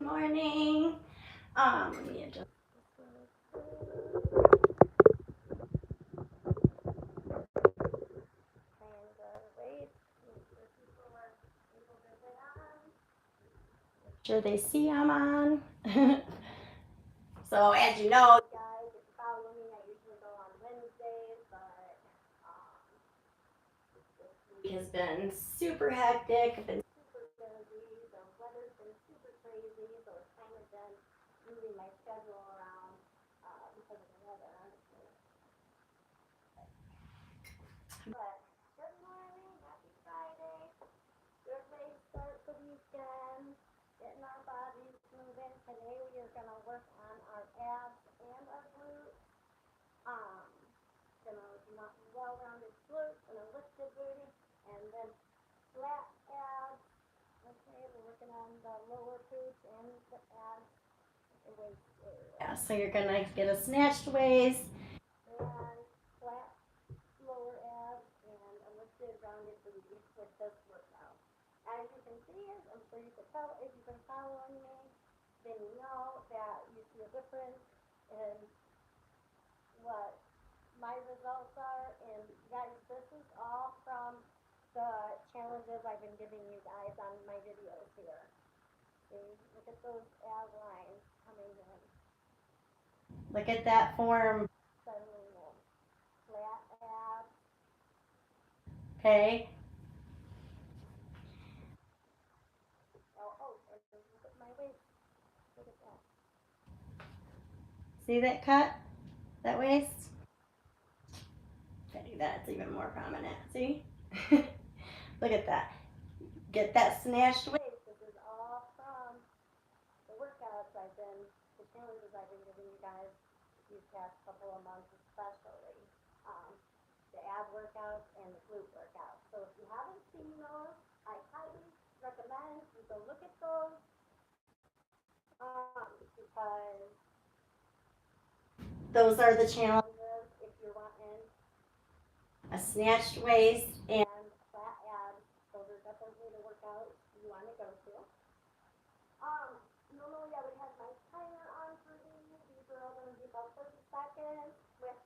Morning. Let me adjust this sure they see I'm on. So as you know, guys, if you follow me, I usually go on Wednesdays, but this week has been super hectic. I've been super busy. The weather's been super crazy, so it's kind of been moving my schedule around because of the weather, honestly. But good morning, happy Friday. Good way to start the weekend. Getting our bodies moving. Today we are gonna work on our abs and our glutes. Um, gonna want well-rounded glutes and a lifted booty, and then flat abs. Okay, we're working on the lower glutes and the abs, the waist area. Yeah, so you're gonna get a snatched waist and flat lower abs and a lifted rounded booty with this workout. As you can see, I'm sure you can tell if you've been following me, then you know that you see a difference in what my results are. And guys, this is all from the challenges I've been giving you guys on my videos here. See, look at those ab lines coming in. Look at that form settling in. Flat abs. Okay. And look at my waist. Look at that. See that cut? That waist? That's even more prominent. See? Look at that. Get that snatched waist. This is all from the workouts the challenges I've been giving you guys these past couple of months, especially the ab workouts and the glute workouts. So if you haven't seen those, I highly recommend you go look at those because those are the challenges if you're wanting a snatched waist and flat abs. Those are definitely the workouts you want to go to. Normally I would have my timer on for these. These are all going to be about 30 seconds with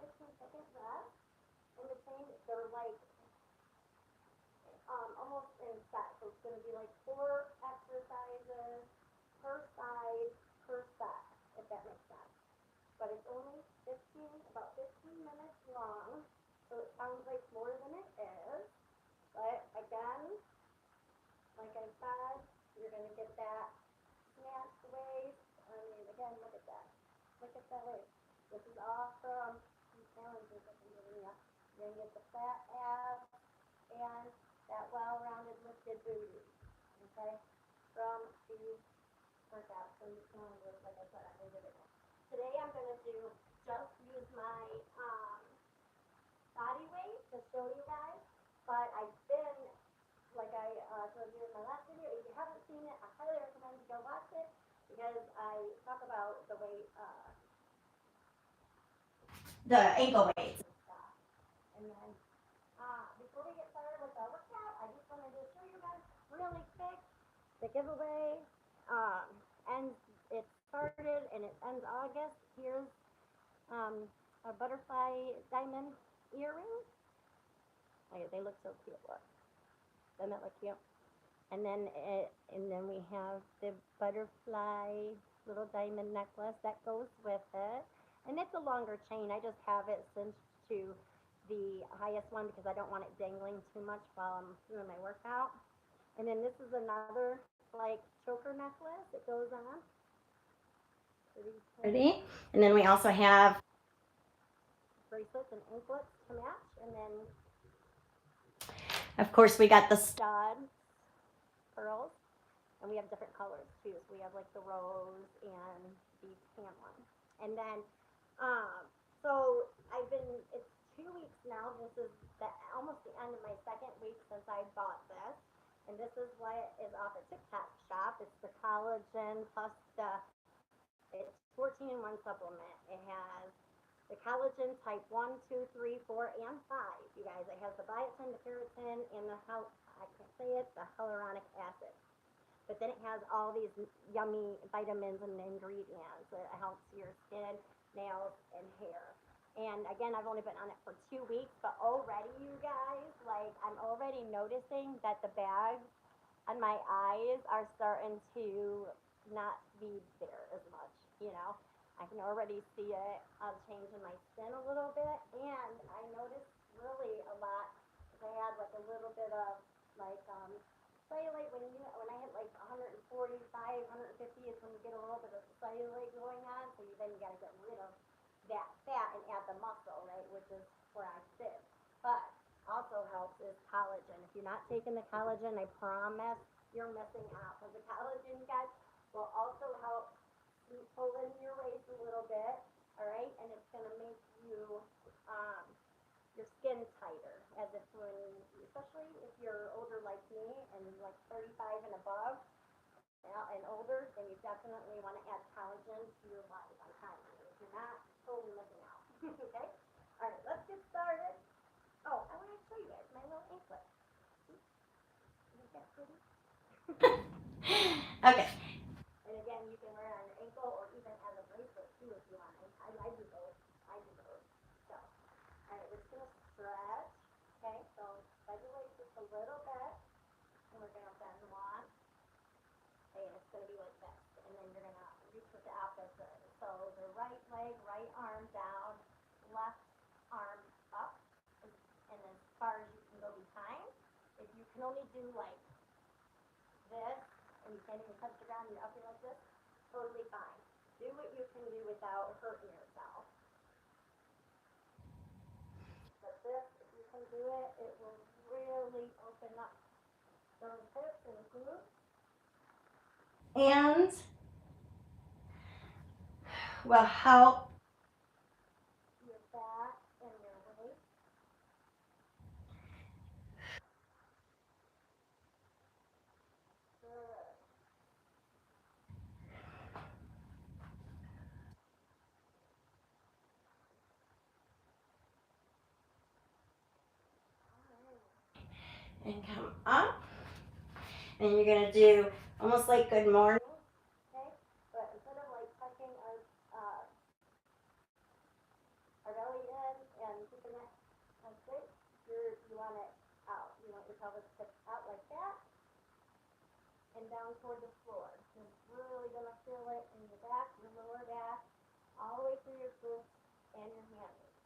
15 second rest in between. They're like almost in set. So it's going to be like 4 exercises per side per set, if that makes sense. But it's only about 15 minutes long. So it sounds like more than it is. But again, like I said, you're going to get that snatched waist. I mean, again, look at that. Look at that waist. This is all from these challenges that I'm giving you. You're going to get the flat abs and that well-rounded lifted booty. Okay? From these workouts, from these challenges, like I said, I'm giving you. Today I'm going to just use my body weight to show you guys. But I've been like I showed you in my last video. If you haven't seen it, I highly recommend you go watch it because I talk about the weight, the ankle weights and stuff. And then before we get started with the workout, I just wanted to show you guys really quick the giveaway. And it started and it ends August. Here's a butterfly diamond earring. They look so cute. Look, doesn't that look cute? And then we have the butterfly little diamond necklace that goes with it. And it's a longer chain. I just have it cinched to the highest one because I don't want it dangling too much while I'm doing my workout. And then this is another like choker necklace that goes on. Pretty. And then we also have bracelets and anklets to match. And then of course we got the stud pearls. And we have different colors too. So we have like the rose and the tan one. And then, so it's 2 weeks now. This is almost the end of my second week since I bought this. And this is what is off at TikTok shop. It's the collagen plus it's 14-in-1 supplement. It has the collagen type 1, 2, 3, 4, and 5. You guys, it has the biotin, the keratin, and the hyaluronic acid. but then it has all these yummy vitamins and ingredients. It helps your skin, nails, and hair. And again, I've only been on it for 2 weeks, but already, you guys, like, I'm already noticing that the bags on my eyes are starting to not be there as much, you know. I can already see it change in my skin a little bit, and I noticed really a lot. I had like a little bit of like cellulite when I hit like 145, 150 is when you get a little bit of cellulite going on. So then you got to get rid of that fat and add the muscle, right? Which is where I sit. But also helps is collagen. If you're not taking the collagen, I promise you're missing out. Because the collagen, guys, will also help pull in your waist a little bit, all right? And it's going to make you um, your skin tighter, as if when, especially if you're older like me and like 35 and above and older, then you definitely want to add collagen to your life. I'm telling you, if you're not, totally missing out. Okay? All right, let's get started. Oh, I want to show you guys my little anklet. Isn't that pretty? Okay. And again, you can wear it on your ankle or even as a bracelet too if you want. I do both. I do both. So, all right, we're just gonna stretch. Okay, so spread your legs just a little bit, and we're gonna bend one. Okay, and it's gonna be like this, and then you're gonna reach with the opposite. So the right leg, right arm down, left arm up, and as far as you can go behind. If you can only do like this, and you can't even touch the ground, you're up here like this, totally fine. Do what you can do without hurting yourself. But this, if you can do it, it will really open up those hips and glutes. And will help your back and your waist. Good. And come up. And you're going to do almost like good morning. Okay? But instead of like tucking our belly in and keeping it straight, you want it out. You want your pelvis tipped out like that and down toward the floor. You're really going to feel it in your back, your lower back, all the way through your glutes and your hammies.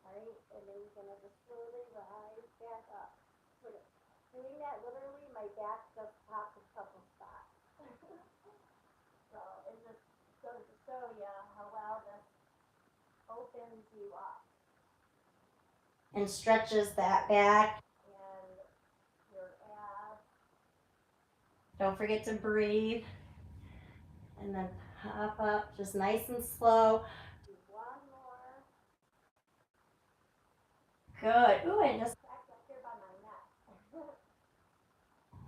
Alright? And then you're going to just slowly rise back up. Doing that, literally, my back just popped a couple spots. So it just goes to show you how well this opens you up. And stretches that back and your abs. Don't forget to breathe. And then hop up just nice and slow. Do one more. Good. Ooh, I just cracked up here by my neck.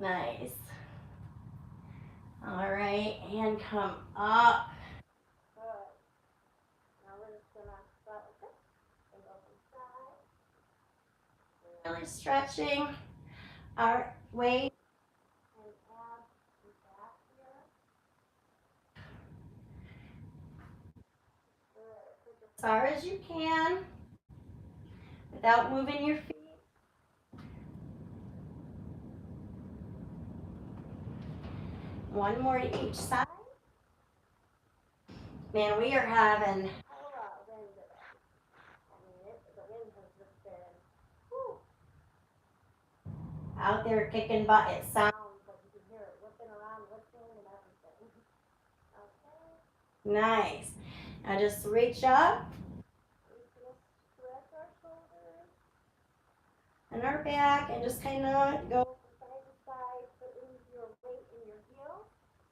Nice. All right, and come up. Good. Now we're just gonna start with this and go from side. Really stretching our waist and abs and back here. Good. As far as you can without moving your feet. One more to each side. Man, we are having wind today. I mean, the wind has just been out there kicking butt. It sounds like you can hear it whipping around, whistling and everything. Okay. Nice. Now just reach up. Stretch our shoulders and our back and just kind of go from side to side, putting your weight in your heel.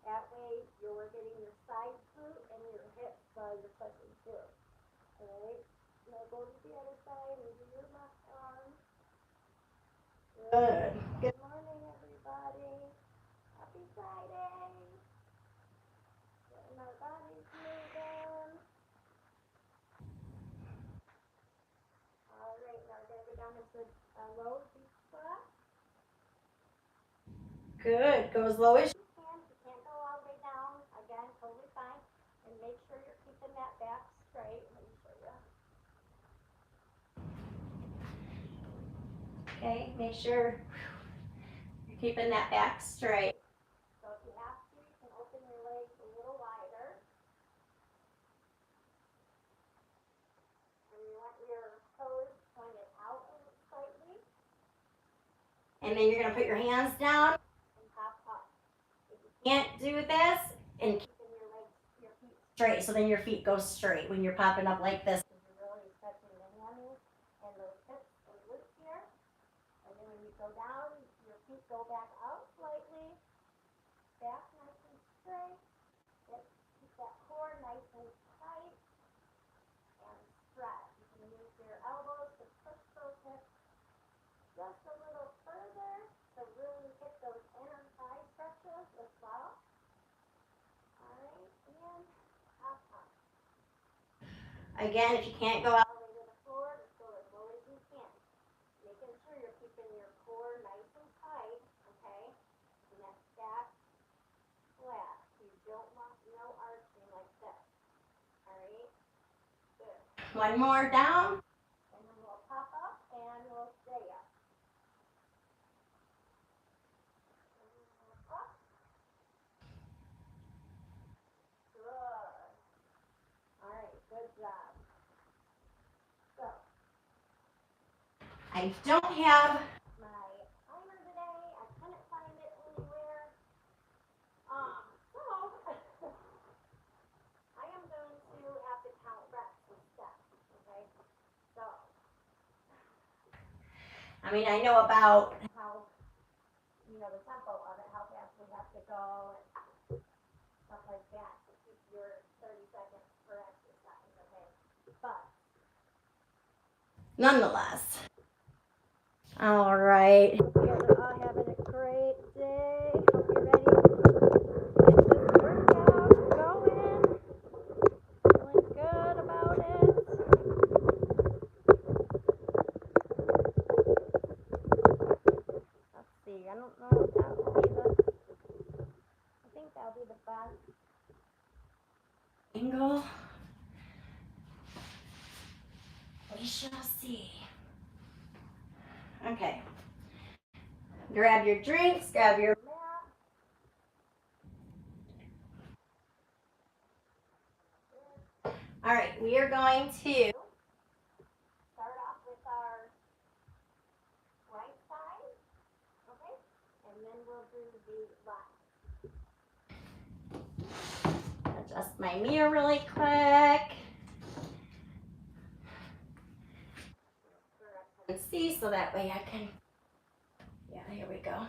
That way you're getting your side glute and your hips you're touching too. Alright? Now go to the other side and do your left arm. Good. Good morning, everybody. Happy Friday. Getting our bodies moving. Alright, now we're going to go down into low deep squat. Good. Go as low as you can. Okay, make sure you're keeping that back straight. So if you have to, you can open your legs a little wider. And you want your toes pointed out slightly. And then you're going to put your hands down And pop up. If you can't do this, and keeping your legs, your feet straight, so then your feet go straight when you're popping up like this. You're really stretching the hammies and those hips and glutes here. And then when you go down, your feet go back out slightly. Back nice and straight. Keep that core nice and tight. And stretch. You can use your elbows to push those hips just a little further to really hit those inner thigh stretches as well. Alright, and up, up. Again, if you can't go out All the way to the floor, just go as low as you can. Making sure you're keeping your core nice and tight, okay? And that back flat. You don't want no arching like this. Alright? Good. one more down. And then we'll pop up and we'll stay up. Up. Good. Alright, good job. So, I don't have my timer today. I couldn't find it anywhere. So I am going to have to count reps and steps, okay? So, I mean, I know about how, the tempo of it, how fast we have to go, and stuff like that to keep your 30 seconds per exercise, okay? But, nonetheless. All right. hope you guys are all having a great day. Hope you're ready to get this workout going. Feeling good about it. Let's see, I don't know if that will be I think that'll be the best Angle. We shall see. Okay. Grab your drinks, grab your mat. All right, we are going to Start off with our right side, okay? And then we'll do the left. adjust my mirror really quick. And see, so that way I can, yeah, here we go. All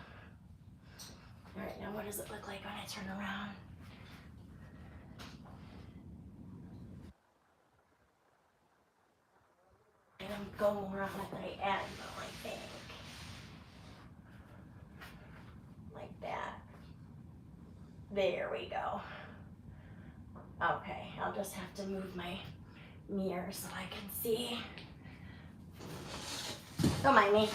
right, now what does it look like when I turn around? It'll go more on the right angle, I think. Like that. There we go. Okay, I'll just have to move my mirror so I can see. Don't mind me.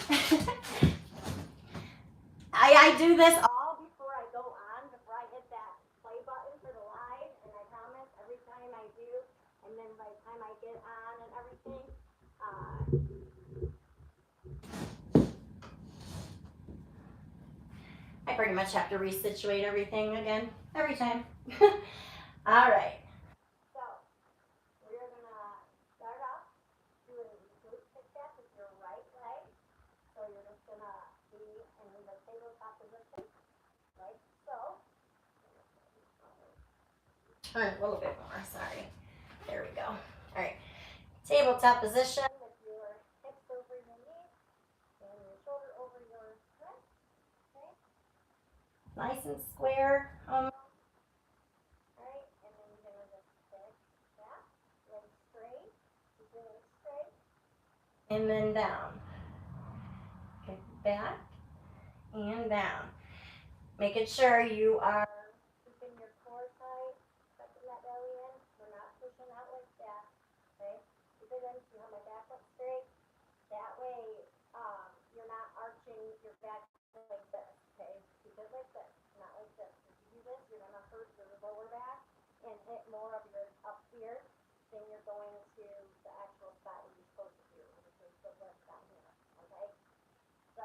I do this all before I go on, before I hit that play button for the live, and I promise every time I do, and then by the time I get on and everything, I pretty much have to resituate everything again, every time. All right. So, we're going to start off doing glute kick-back with your right leg. So you're just going to be in the tabletop position, like so. Turn a little bit more, sorry. There we go. All right. Tabletop position. With your hips over your knees and your shoulder over your wrist. Okay? Nice and square. Alright, and then you're going to just kick back, legs straight, keep your legs straight. And then down. Kick back and down. Making sure you are keeping your core tight, tucking that belly in. We're not pushing out like that. Okay? Keep it in. See how my back looks straight? That way, you're not arching your back like this. Okay? Keep it like this, not like this. If you do this, you're going to hurt your lower back and hit more of your up here than you're going to the actual spot where you're supposed to do, which is the lift down here. Okay? So,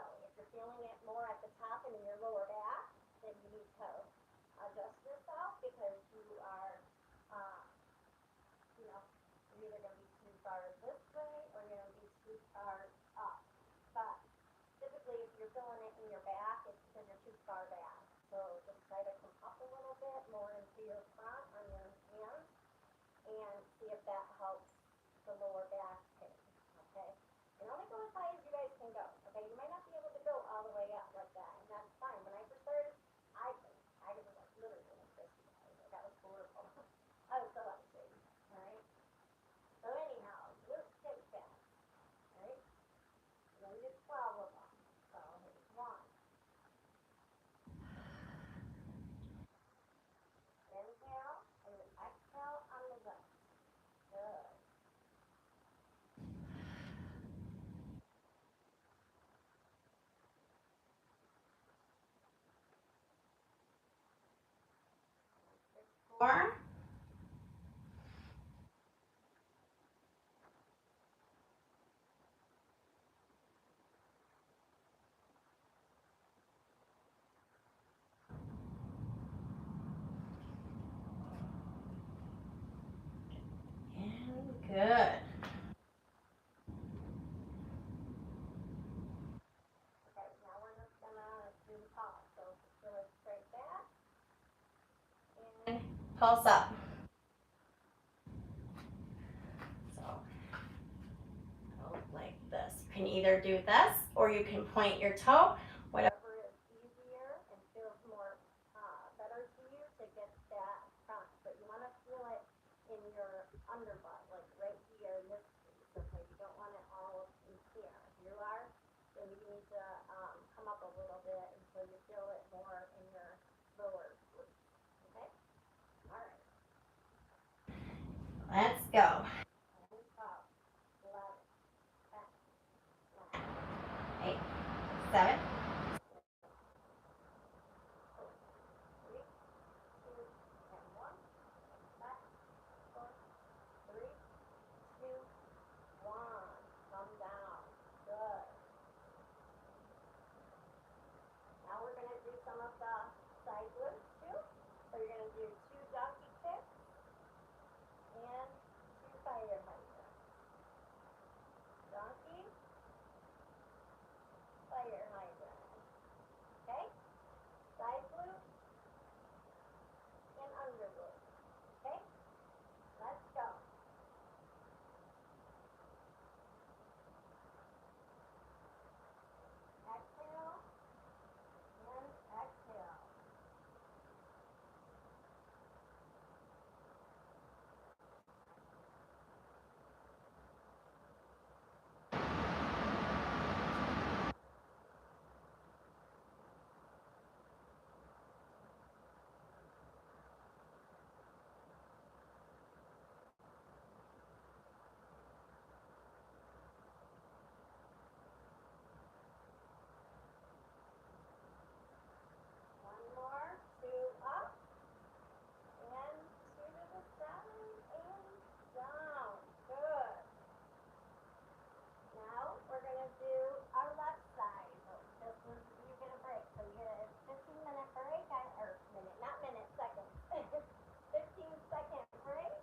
4. And good. Okay, now we're just gonna do the pulse. So just really straight back. And pulse up. So go like this. You can either do this or you can point your toe. Whatever is easier and feels more better to you to get that front. But you want to feel it in your underbutt, like right here in this piece. Okay, you don't want it all up in here. If you are, then you need to come up a little bit until you feel it more in your lower glutes. Okay? All right. Let's go. And up. 11, 10, 9, 8, 7, 3, 2, and 1. Back, 4, 3, 2, 1. Come down. Good. Now we're going to do some of the side glutes too. So you're going to do 2 donkey kicks and 2 fire hydrants. Donkey, fire hydrant. Okay? Side glute and under glute. Okay? Let's go. Exhale and exhale. One more. 2 up and 2 to the side and down. Good. Now we're going to do our left side. So this is, you get a break. So you get a 15-minute break, or minute, not minute, second. 15-second break.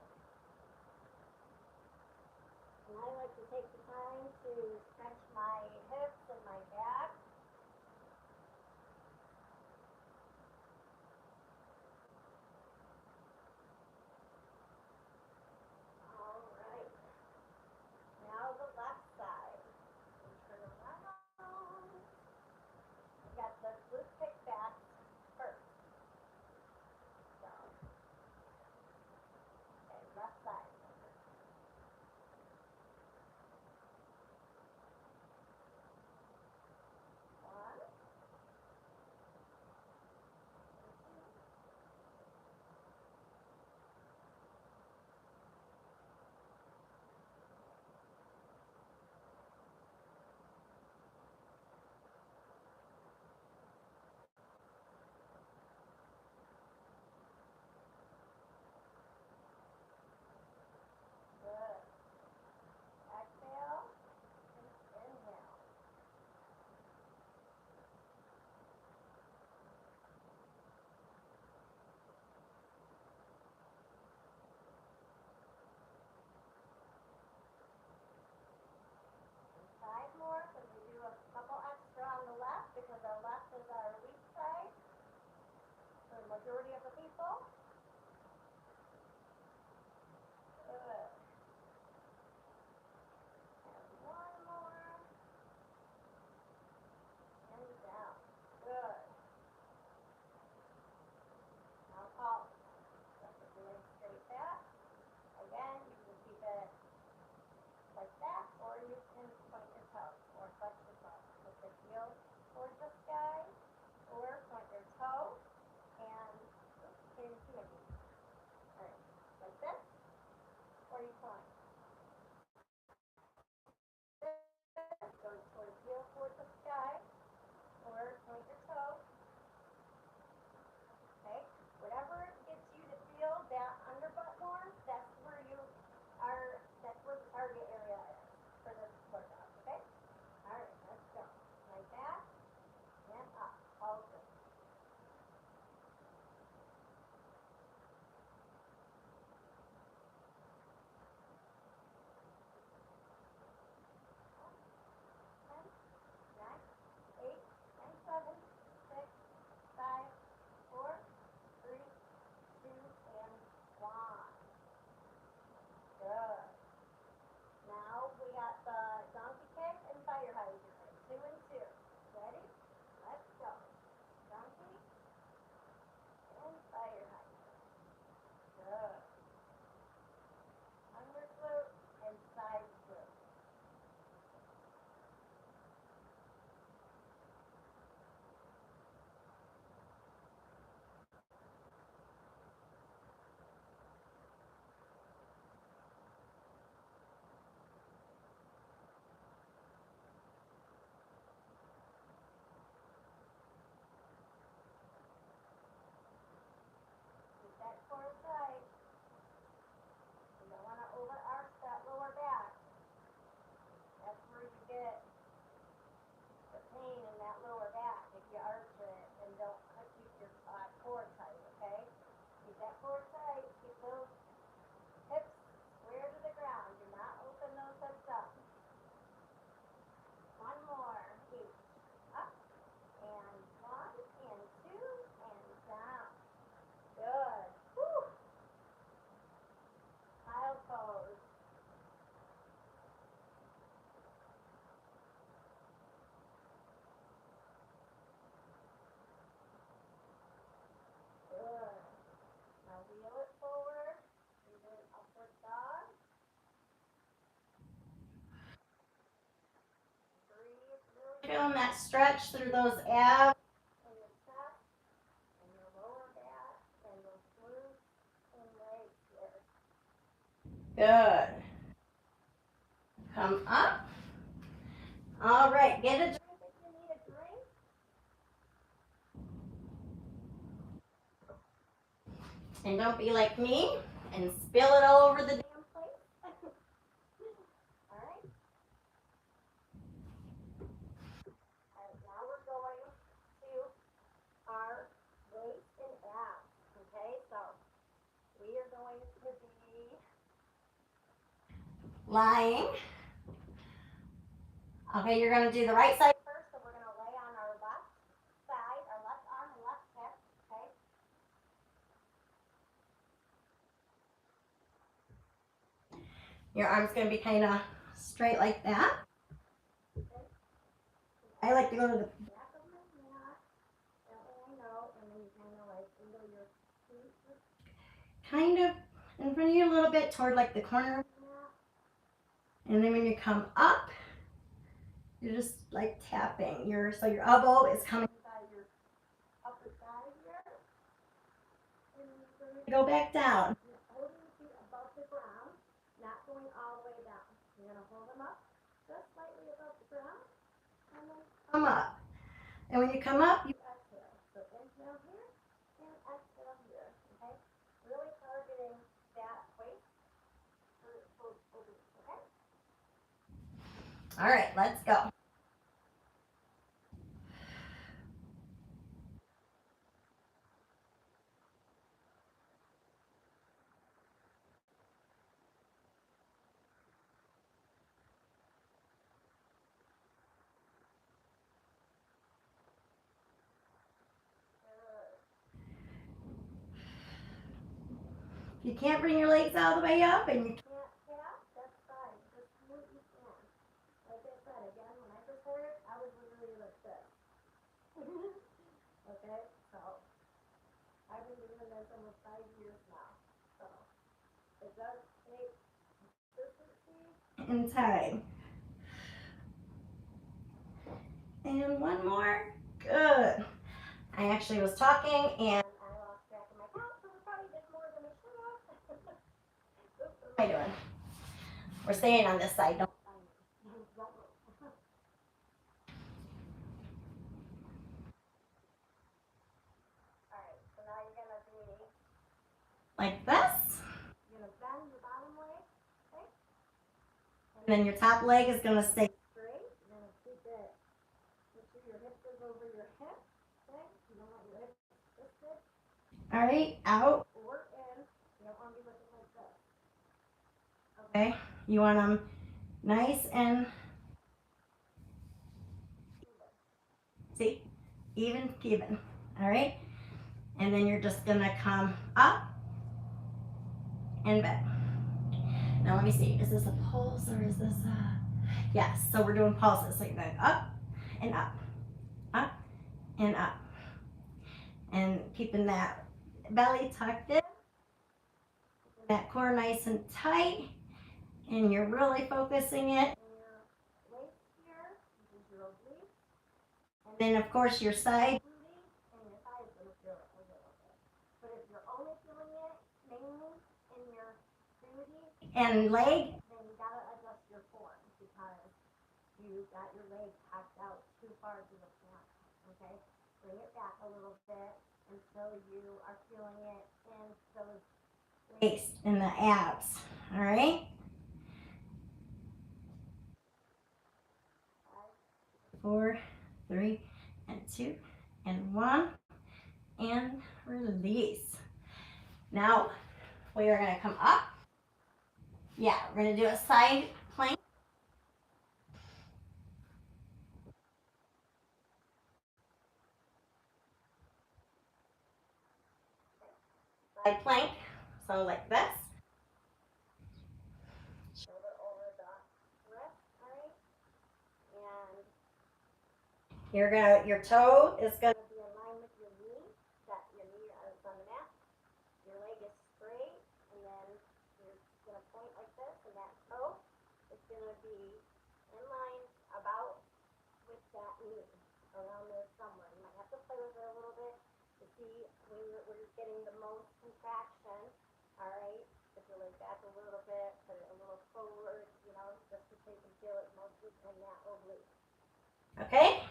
And I like to take the time to stretch my hips and my back. All right. Now the left side. And turn around. We got the glute kick back first. So, okay, left side. 1, 2. Good. Exhale and inhale. And 5 more because we do a couple extra on the left because our left is our weak side for the majority of the people. Good. And 1 more. And down. Good. Now pulse. Just a really straight back. Again, you can keep it like that, or you can point your toes, or flex your toes. Put the heel towards the sky, or point your toe, and can't even see my feet. Alright, like this, or you point. Go towards heel towards the sky, or point your toe. Okay, whatever gets you to feel Feeling that stretch through those abs. And your chest, and your lower back, and your glutes and legs here. Good. Come up. All right, get a drink if you need a drink. And don't be like me and spill it all over the damn place. All right. Now we're going to our waist and abs. Okay, so we are going to be Lying. Okay, you're going to do the right side first, so we're going to lay on our left side, our left arm and left hip. Okay. Your arm's going to be kind of straight like that. I like to go to the back of my mat. That way I know, and then you kind of like wiggle your feet. kind of in front of you a little bit toward like the corner of the mat. And then when you come up, you're just like tapping. So your elbow is coming By your upper thigh here. And go back down. you're holding your feet above the ground, not going all the way down. You're going to hold them up just slightly above the ground, and then Come up. And when you come up, you exhale. So inhale here and exhale here. Okay? Really targeting that waist for obliques. Okay? all right, let's go. If you can't bring your legs all the way up and you Can't tap, that's fine. Just do what you can. Like I said, again, when I first started, I was literally like this. Okay? So, I've been doing this almost 5 years now. So, it does take consistency. in time. And one more. Good. I actually was talking and I lost track of my count, so we probably did more than we should have. what am I doing? We're staying on this side. Don't. Alright, so now you're going to be, Like this. you're going to bend your bottom leg, okay? And then your top leg is going to stay Straight. You're going to keep it, make sure your hip is over your hip, okay? You don't want your hip twisted all right out. or in. You don't want to be looking like this. Okay. You want them nice and see, even Cuban. All right. And then you're just gonna come up and back. Now let me see. Is this a pulse or is this a? Yes. So we're doing pulses. So you're going up and up, up and up, and keeping that belly tucked in, keeping that core nice and tight, and you're really focusing it. And your waist here, this is your oblique. And then of course your side. And your thigh is going to feel it a little bit. But if you're only feeling it mainly in your booty And leg. then you got to adjust your form because you got your leg packed out too far to the front. Okay? Bring it back a little bit until you are feeling it in those Waist and the abs. All right. 4, 3, and 2, and 1, and release. Now we are going to come up. Yeah, we're going to do a side plank. Side plank. So like this. shoulder over the wrist, alright? And Your toe is going to be in line with your knee. That your knee is on the mat. Your leg is straight, and then you're going to point like this, and that toe is going to be in line about with that knee, around there somewhere. You might have to play with it a little bit to see where you're getting the most contraction. All right, put your leg back a little bit, put it a little forward, just so you can feel it mostly in that oblique. Okay?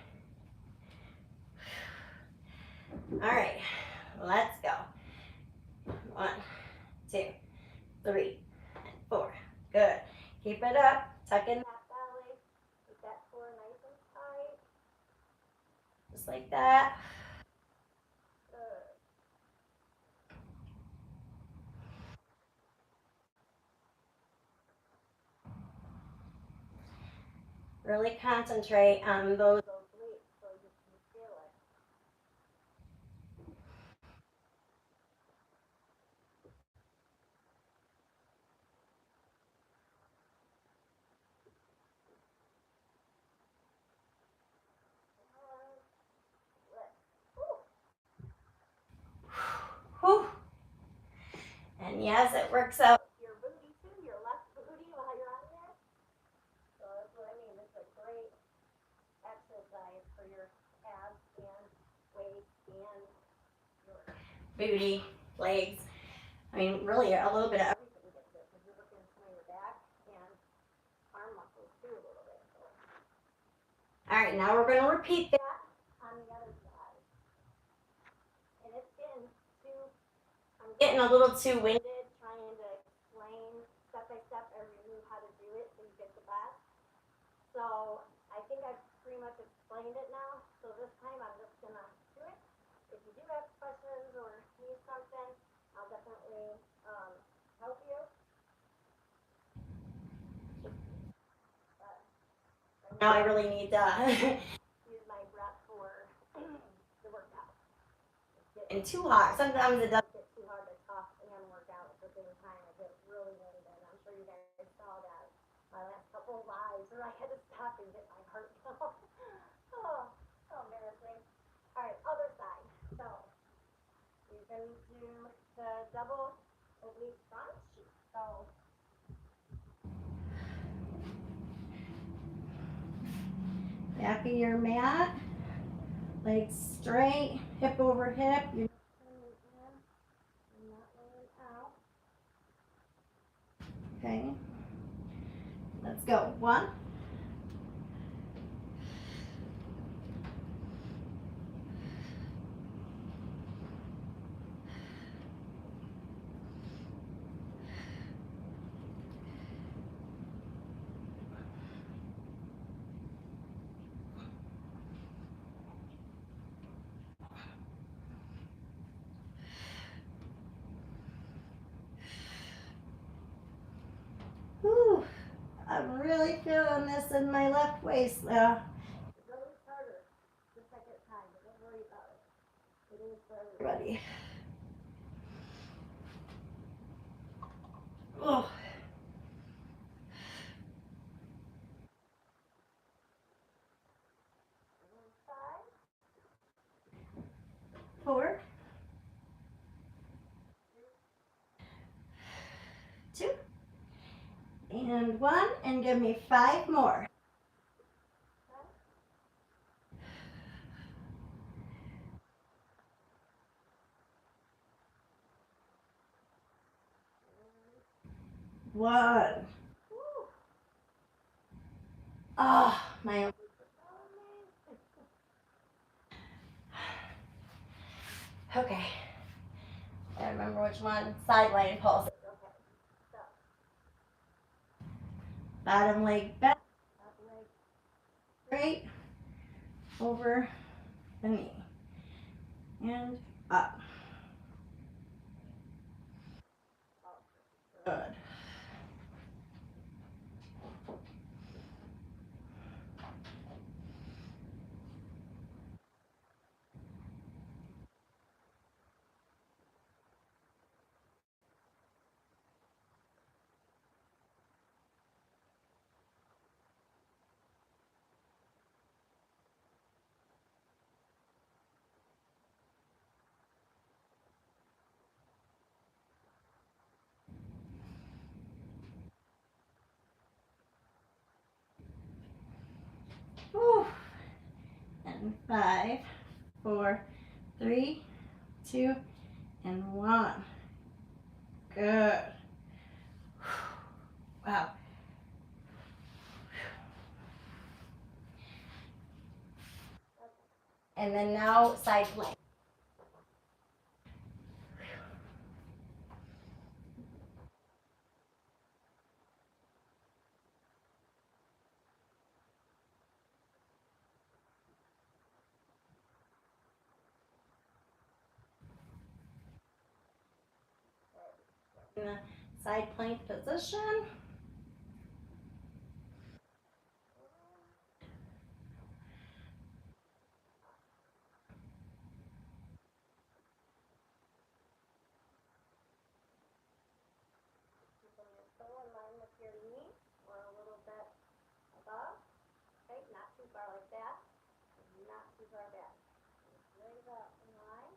All right, let's go. 1, 2, 3, 4. Good. Keep it up. Tuck in that belly. Keep that core nice and tight. Just like that. Good. Really concentrate on those obliques so you can feel it. Whew. And yes, it works out your booty too, your left booty while you're on there. So that's what I mean. It's a great exercise for your abs and waist and your booty, legs. I mean, really a little bit of everything gets it because you're working some of your back and arm muscles too a little bit. So. All right, now we're going to repeat that on the other side. And it's getting I'm getting a little too winded trying to explain step by step every move how to do it so you get the best. So I think I've pretty much explained it now. So this time I'm just going to do it. If you do have questions or need something, I'll definitely help you. But right now I really need to use my breath for the workout. And too hard. Sometimes it does get too hard to talk and work out at the same time. I get really winded. I'm sure you guys saw that my last couple of lives where I had to stop and get my heart down. Oh, so embarrassing. All right, other side. So you can do the double oblique front. So back of your mat, legs straight, hip over hip. You're turning in, you're not laying out. Okay, let's go. 1, 2. I'm really feeling this in my left waist now. It goes harder the second time, but don't worry about it. It is for everybody. Oh. 5, 4, 2, and 1, and give me 5 more. 1. Oh, my. Okay. I remember which one. Sideline pulse. Okay. So, bottom leg bent. Top leg straight over the knee. And up. Good. And 5, 4, 3, 2, and 1. Good. Wow. And then now side plank. In the side plank position. Keeping your toe in line with your knee or a little bit above. Okay, not too far like that. Not too far back. Raise up in line.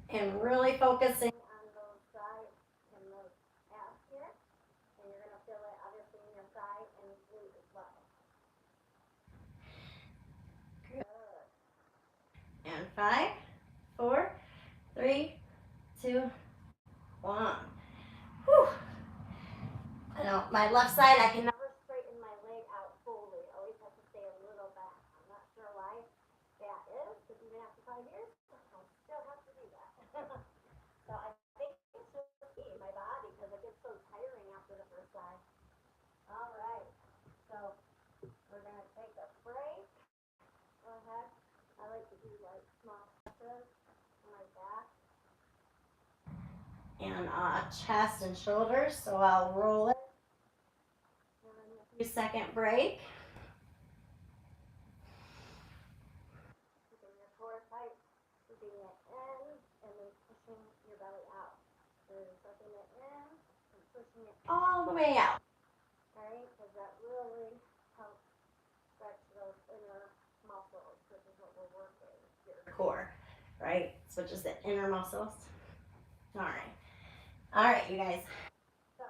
And really focusing on those sides and those abs here. And you're going to feel it obviously in your thigh and glute as well. Good. And 5, 4, 3, 2, 1. Whew. I know my left side, I can never straighten my leg out fully. I always have to stay a little back. I'm not sure why that is, because even after 5 years, I still have to do that. So I think it's just me, my body, because it gets so tiring after the first side. All right, so we're going to take a break. Go ahead. I like to do like small stretches on my back. And chest and shoulders, so I'll roll it. And a few second break. Keeping your core tight, keeping it in, and then pushing your belly out. So sucking it in and pushing it all the way out. Alright, because that really helps stretch those inner muscles, which is what we're working, your core, right? Which is the inner muscles. Alright. Alright, you guys. So,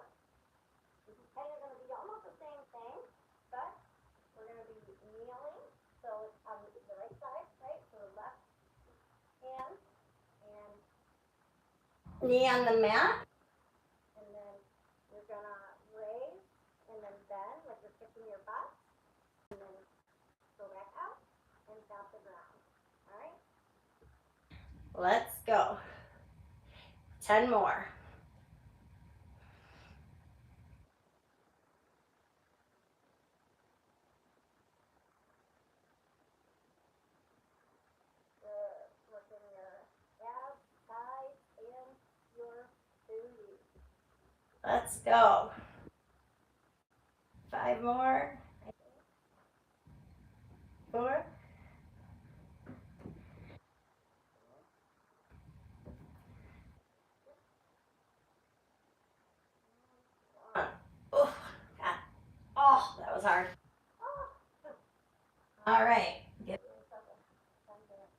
this is kind of going to be almost the same thing, but we're going to be kneeling. So, it's on the right side, right? So, left hand and knee on the mat. And then you're going to raise and then bend like you're kicking your butt. And then go back out and tap the ground. Alright? Let's go. 10 more. Good. Working your abs, thighs, and your booty. Let's go. 5 more. 4. 1. Oh, God. Oh, that was hard. All right. Give yourself a 10-minute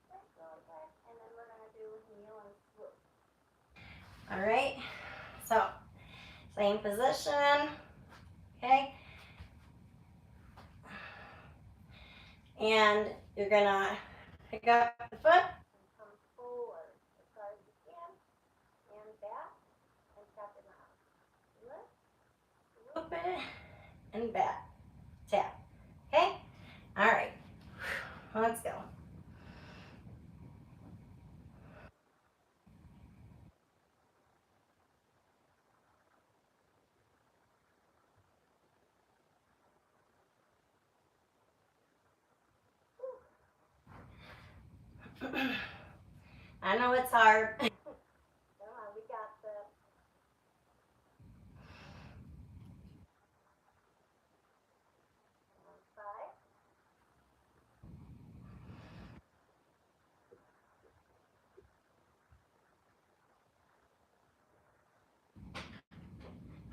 break really quick, and then we're going to do kneel and swoop. All right. So, same position. Okay. And you're going to pick up the foot and come forward as far as you can, and back, and tap the ground. Lift, swoop it, and back. Tap. Okay? All right. Let's go. I know it's hard. Come on, we got this. 5.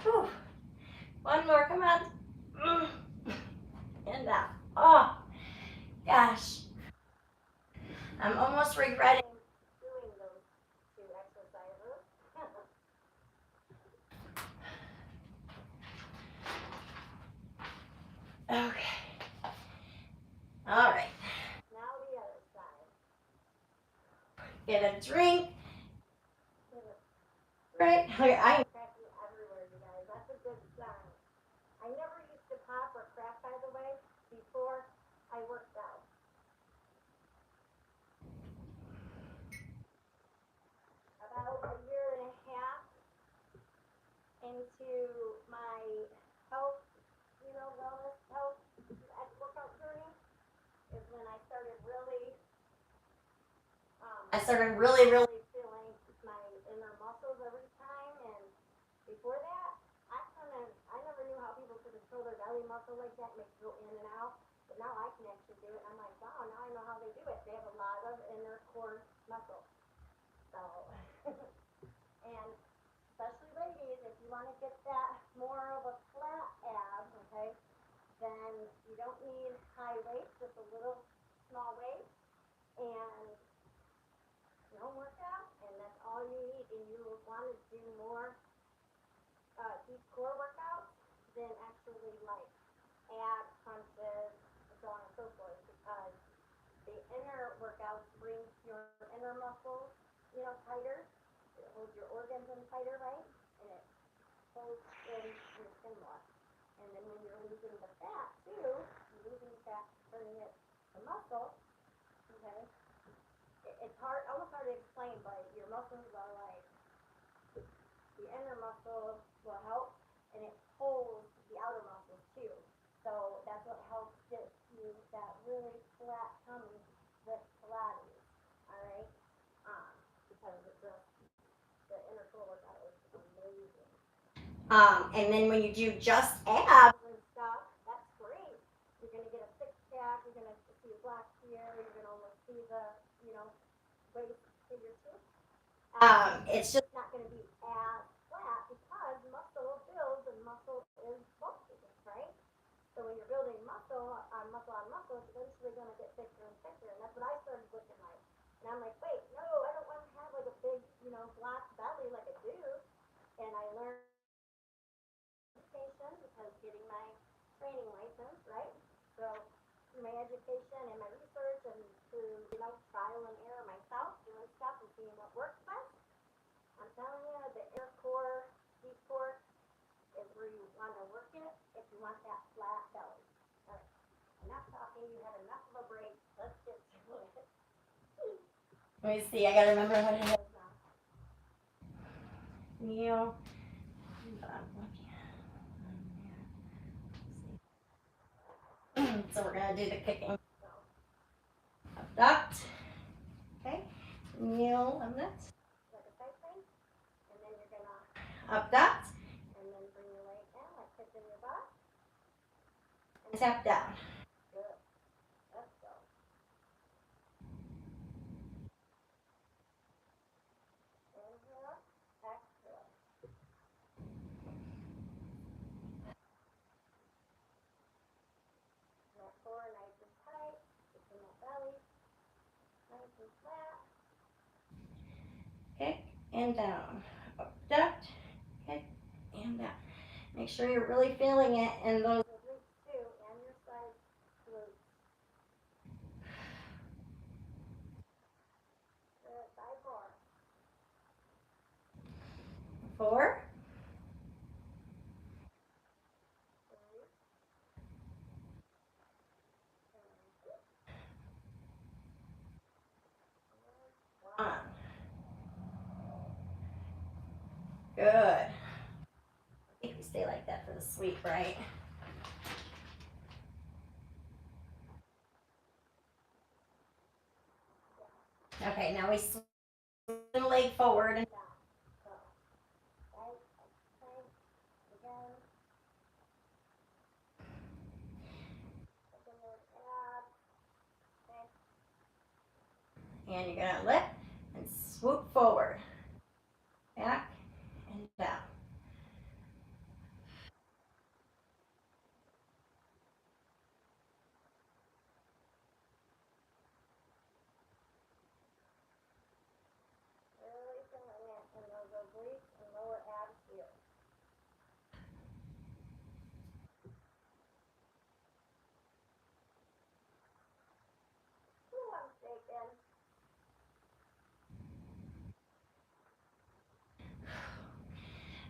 Whew. One more, come on. And down. Oh, gosh. I'm almost regretting doing those 2 exercises. Okay. All right. get a drink. Right? Okay, I Cracking everywhere, you guys. That's a good sign. I never used to pop or crack, by the way, before I worked out. About a year and a half into my health, wellness, health, workout journey is when I started really, really feeling my inner muscles every time. And before that, I never knew how people could control their belly muscle like that, make it go in and out. But now I can actually do it. I'm like, wow, now I know how they do it. They have a lot of inner core muscle. So, and especially ladies, if you want to get that more of a flat ab, okay, then you don't need high weight, just a little small weight, and no workout, and that's all you need. And you will want to do more deep core workouts than actually like ab crunches and so on and so forth, because the inner workouts bring your inner muscles, tighter. It holds your organs in tighter, right? And it holds in your skin more. And then when you're losing the fat too, you're losing fat, turning it to muscle. Okay, it's almost hard to explain, but your muscles are like the inner muscle will help, and it holds the outer muscles too. So that's what helps get you that really flat tummy with Pilates. All right, because the inner core workout is amazing. And then when you do just abs and stuff, that's great. You're gonna get a six pack. You're gonna see a black here. You're gonna almost see the waist figure too. It's just not gonna be as flat because muscle builds and muscle is bulky, right? So when you're building muscle on muscle, it's eventually gonna get thicker and thicker, and that's what I started looking like. And I'm like, wait, no, I don't want to have like a big, black belly like a dude. And I learned education because getting my training license, right? So through my education and my research and through, trial and error myself, doing stuff and seeing what works best, I'm telling you, the inner core, deep core is where you want to work it if you want that flat belly. All right, enough talking. You had enough of a break. Let's get to it. let me see. I gotta remember what it is now. Kneel. So we're gonna do the kicking. Abduct. Okay. Kneel. Abduct. Like a side plank, and then you're gonna Abduct. and then bring your leg down, like kicking your butt. And tap down. Good. Let's go. Inhale, exhale. That core nice and tight, keeping that belly nice and flat. Kick and down. Abduct. Kick and down. Make sure you're really feeling it in those. Your glutes too, and your side glutes. Good. 5 more. 4. 3, 2, 1. 1. Good. I think we stay like that for the sweep, right? Okay, now we swing the leg forward and Down. So, right, plank, again. Open those abs. Okay. and you're gonna lift and swoop forward. Back and down. Really feeling it in those obliques and lower abs here. Ooh, I'm shaking.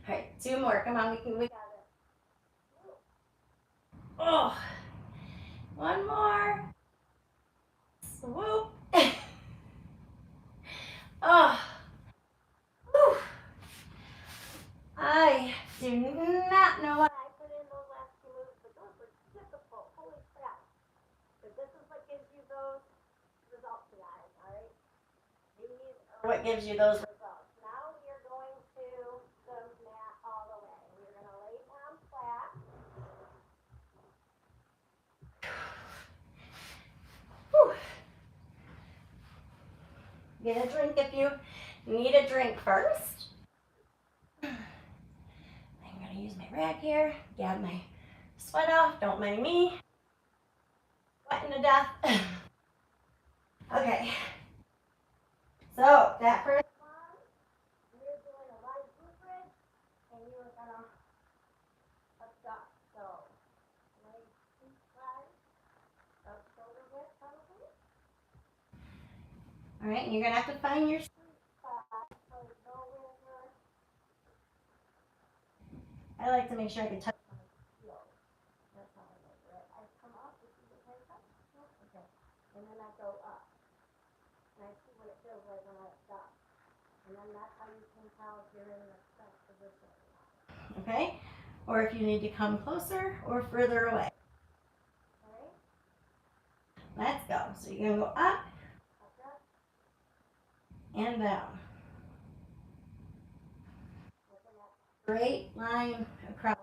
All right, 2 more. Come on, we got it. Oh, 1 more. Swoop. Oh, whew. I do not know what I put in those last few moves, but those were difficult. Holy crap. But this is what gives you those results, guys, alright? These are what gives you those. results. Now we are going to the mat all the way. We're going to lay down flat. Whew. Get a drink if you need a drink first. I'm going to use my rag here, get my sweat off. Don't mind me. Sweating to death. Okay. So that first One, you're doing a wide glute bridge, and you're going to abduct. So, legs feet wide, up shoulder width probably. all right, and you're gonna have to find your. So go with your I like to make sure I can touch. heels. That's how I measure it. I come up, you see the haircut? Okay. And then I go up. And I see what it feels like when I stop. And then that's how you can tell if you're in the correct position or not. Okay, or if you need to come closer or further away. Okay? Let's go. So you're gonna go up Up, and down. open up. Straight line across.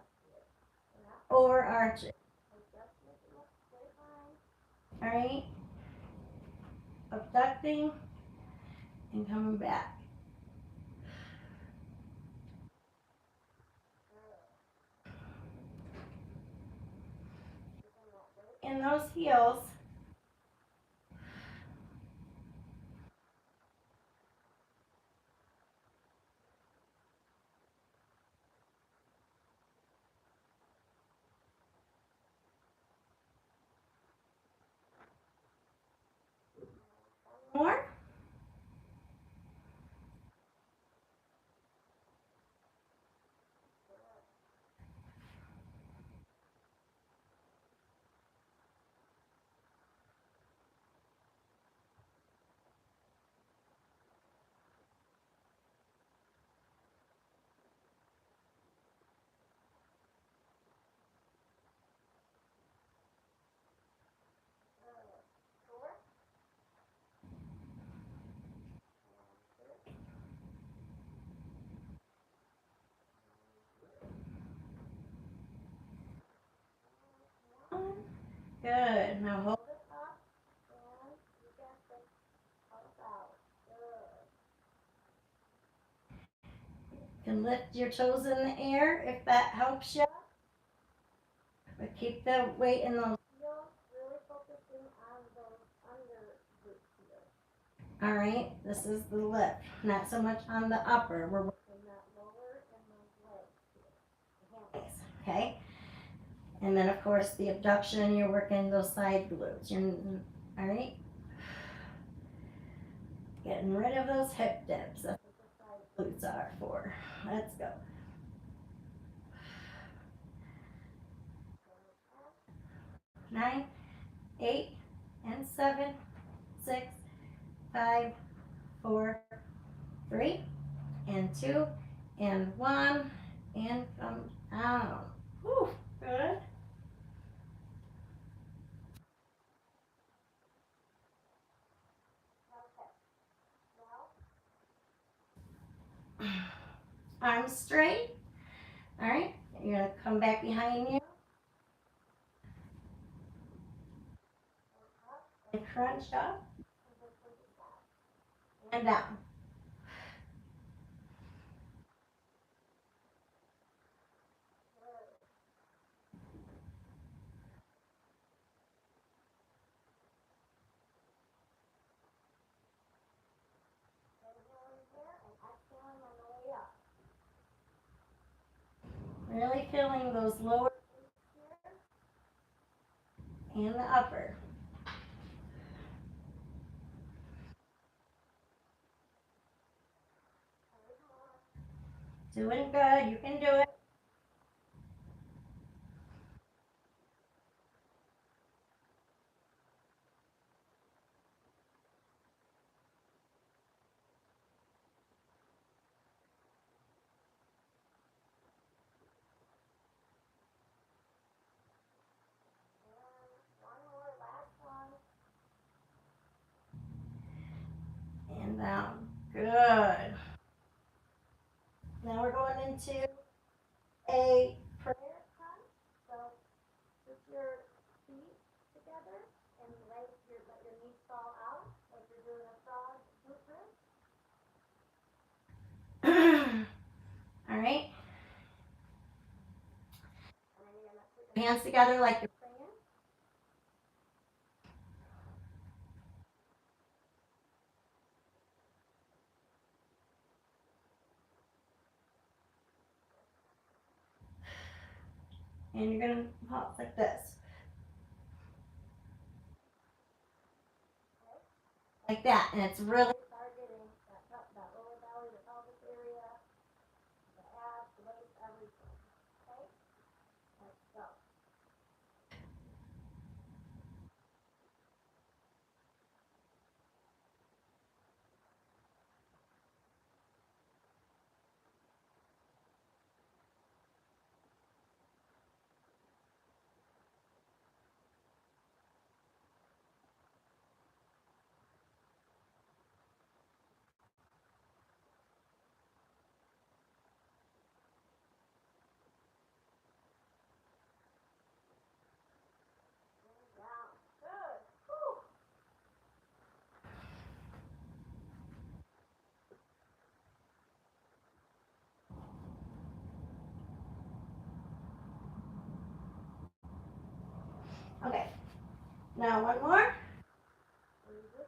And up. Overarch it. And just make it look straight line. All right. Abducting and coming back. In those heels. More. Good. Now hold it. Up. And you got this. Pulse out. Good. You can lift your toes in the air if that helps you. But keep the weight in those. Heels, really focusing on those under glutes here. All right. This is the lift, not so much on the upper. We're And that lower and those legs here. The hammies. okay. And then of course the abduction. You're working those side glutes. All right. Getting rid of those hip dips. That's what the side glutes are for. Let's go. 9, 8, and 7, 6, 5, 4, 3, and 2, and 1, and come down. Whew, good. Arms straight. All right. You're going to come back behind you. And crunch up. And down. Really feeling those lower and the upper. Doing good. You can do it. One more, last one. And down. Good. Now we're going into a Prayer time. So put your feet together and let your knees fall out like you're doing a frog movement. all right. And then you're gonna put your Hands together like you're praying. and you're gonna pop like this. Like that. And it's really Start getting that lower belly, the pelvis area, the abs, the waist, everything. Okay? Let's go. Down. Good. Whew. okay. Now one more.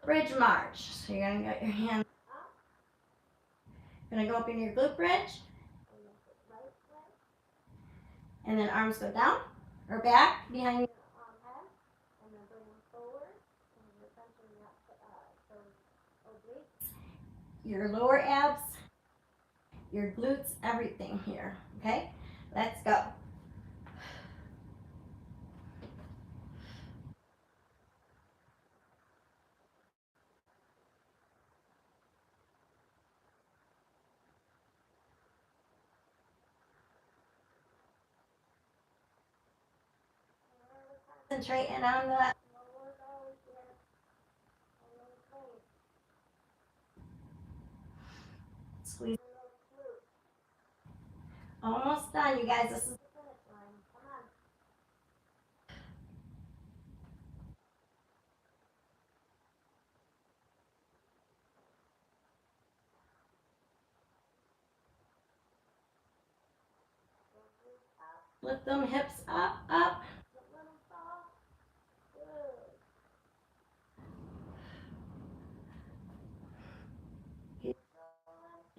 Bridge march. So you're gonna get your hand. Gonna go up in your glute bridge. And then arms go down or back behind you. And then bring them forward. And you're crunching those obliques. Your lower abs, your glutes, everything here. Okay? Let's go. Concentrating on the lower belly here. And then face. squeeze. And those glutes. Almost done, you guys. This is The finish line. Come on. Those glutes up. lift them hips up, up. Don't let them fall. Good.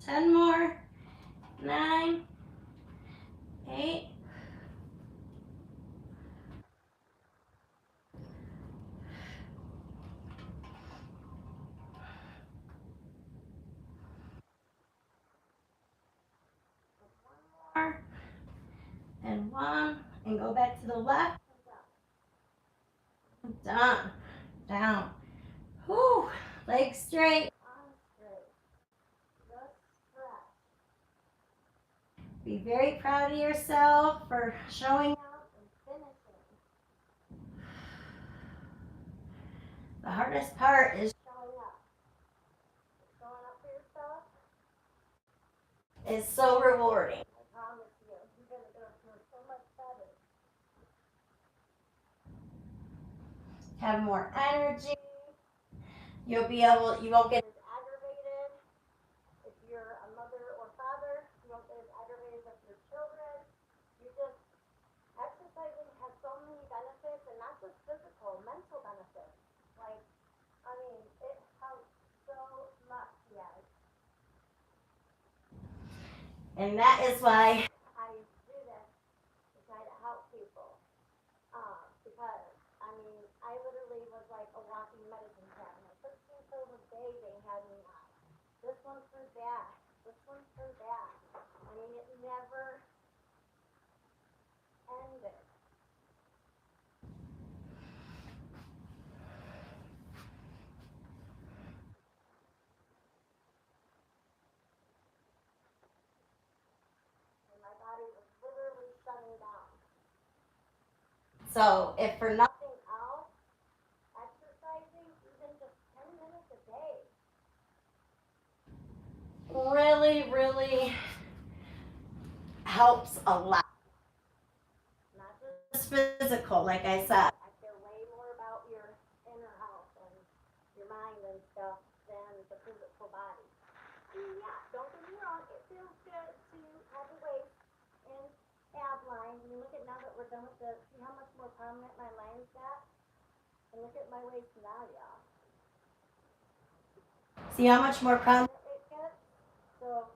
10 more. 9, 8. More. And 1. And go back to the left. Done. Down. Whew. Legs straight. Arms straight. Just stretch. Be very proud of yourself for showing Out and finishing. The hardest part is Showing up. Showing up for yourself. so rewarding. I promise you. You're going to feel so much better. Have more energy. You won't get As aggravated if you're a mother or father. You won't get as aggravated with your children. You just, exercising has so many benefits, and not just physical, mental benefits. Like, I mean, it helps so much, guys. and that is why I do this to try to help people. Because, I mean, I literally was like a walking medicine cabinet. 13 pills a day they had me on. This one's for that. This one's for that. I mean, never ended. And my body was literally shutting down. So if for nothing Nothing else, exercising even just 10 minutes a day. really, really helps a lot. Not just Just physical, like I said. I care way more about your inner health and your mind and stuff than the physical body. I mean, yeah, don't get me wrong, it feels good to have a waist and ab line. I mean, look at now that we're done with the, see how much more prominent my line's got? And look at my waist now, y'all. See how much more prominent It gets? So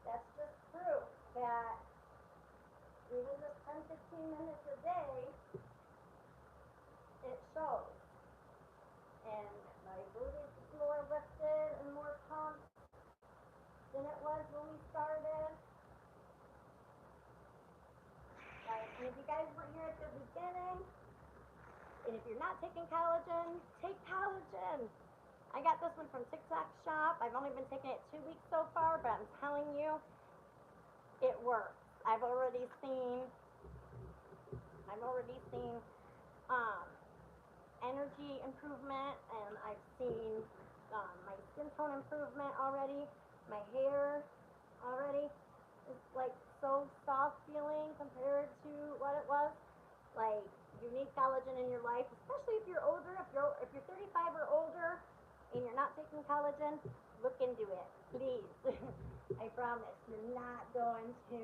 that's just proof that even just 10, 15 minutes a day, it shows. And my booty is more lifted and more pumped than it was when we started. Like, and if you guys were here at the beginning, and if you're not taking collagen, take collagen. I got this one from TikTok Shop. I've only been taking it 2 weeks so far, but I'm telling you, it works. I've already seen energy improvement, and I've seen my skin tone improvement already. My hair already is like so soft feeling compared to what it was. Like, you need collagen in your life, especially if you're older. If you're 35 or older and you're not taking collagen, look into it, please. I promise you're not going to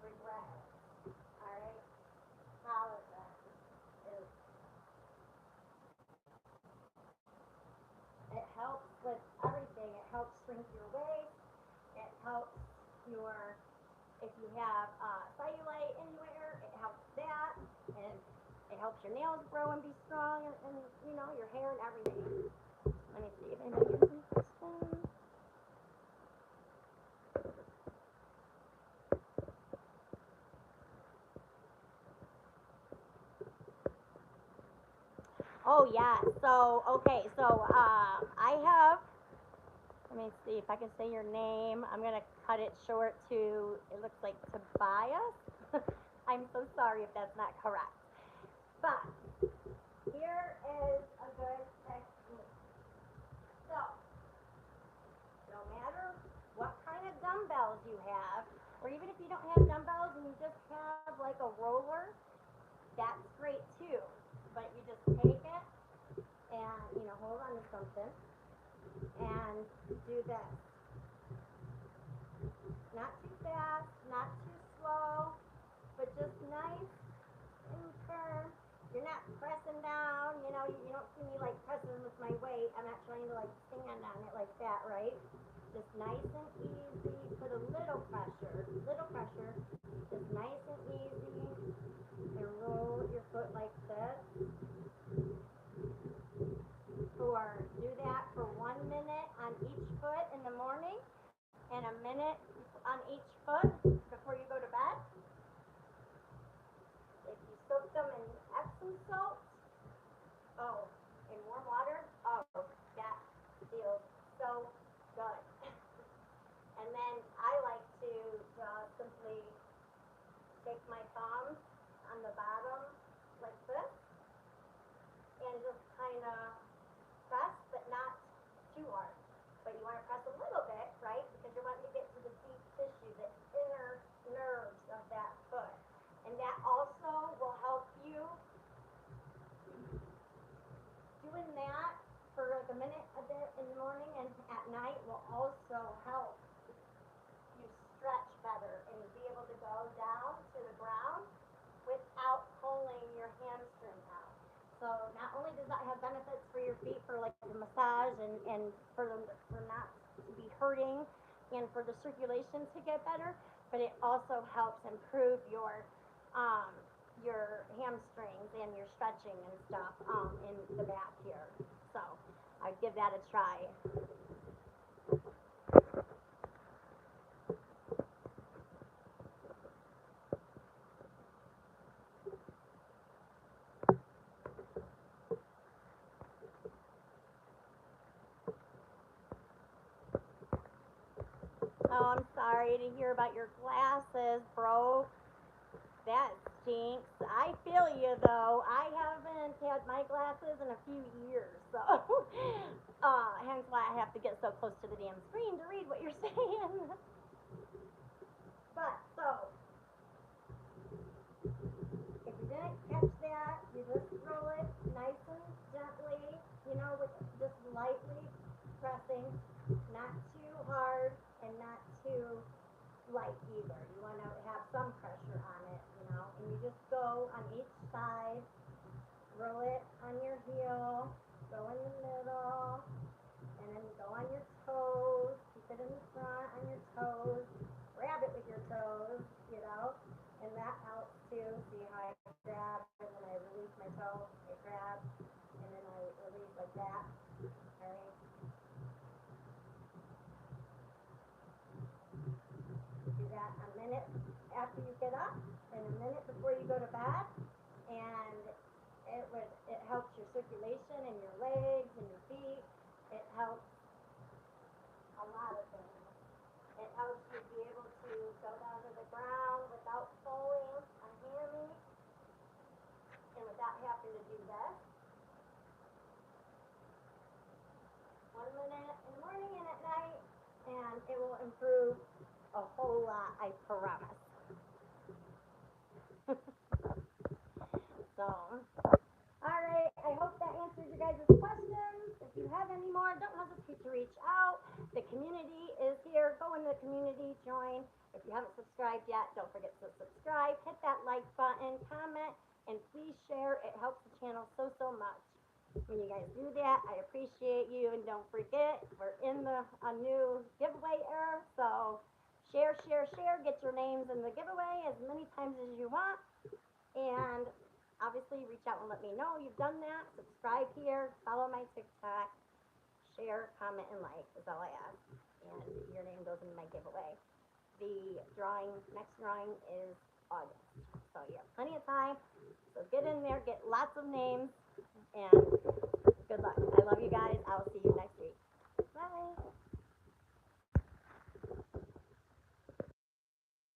regret it. All right, collagen is, it helps with everything. It helps shrink your waist. It helps your, if you have cellulite anywhere, it helps that, and it helps your nails grow and be strong, and you know, your hair and everything. Let me see if anybody has any questions. Oh yeah. So okay. So I have. Let me see if I can say your name. I'm gonna cut it short to. It looks like Tobias. I'm so sorry if that's not correct. But here is a good technique. So no matter what kind of dumbbells you have, or even if you don't have dumbbells and you just have like a roller, that's great too. But you just take it and hold on to something and do this. Not too fast, not too slow, but just nice and firm. You're not pressing down, you don't see me like pressing with my weight. I'm not trying to like stand on it like that, right? Just nice and easy. Put a little pressure, just nice and easy. And roll your foot like this. Do that for 1 minute on each foot in the morning and a minute on each foot before you go to bed. If you soak them in Epsom salt, in warm water, that feels so good. And then I like to just simply take my thumbs on the bottom like this and just kind of press, but not too hard. But you want to press a little bit, right? Because you're wanting to get to the deep tissue, the inner nerves of that foot. And that also will help you. Doing that for like a minute a bit in the morning and at night will also help you stretch better and be able to go down to the ground without pulling your hamstring out. So not only does that have benefits for your feet for like the massage and for them for not to be hurting and for the circulation to get better, but it also helps improve your hamstrings and your stretching and stuff in the back here. So I'd give that a try. sorry to hear about your glasses broke. That stinks. I feel you though. I haven't had my glasses in a few years, so hence why I have to get so close to the damn screen to read what you're saying. But so, if you didn't catch that, you just roll it nice and gently, with just lightly pressing, not too hard and not too light either. You want to have some pressure on it, and you just go on each side, roll it on your heel, go in the middle, and then go on your toes, keep it in the front on your toes, grab it with your toes, and that helps too. See how I grab and then I release my toe, I grab, and then I release like that, alright? Do that a minute after you get up, and a minute before you go to bed, and it helps your circulation in your legs and your feet. It helps a lot of things. It helps you be able to go down to the ground without falling a hammy and without having to do this. 1 minute in the morning and at night, and it will improve a whole lot, I promise. So, alright, I hope that answers your guys' questions. If you have any more, don't hesitate to reach out. The community is here. Go into the community, join. If you haven't subscribed yet, don't forget to subscribe. Hit that like button, comment, and please share. It helps the channel so much. When you guys do that, I appreciate you. And don't forget, we're in a new giveaway era. So share. Get your names in the giveaway as many times as you want. And obviously, reach out and let me know you've done that. Subscribe here. Follow my TikTok. Share, comment, and like is all I ask. And your name goes in my giveaway. The next drawing is August. So you have plenty of time. So get in there, get lots of names, and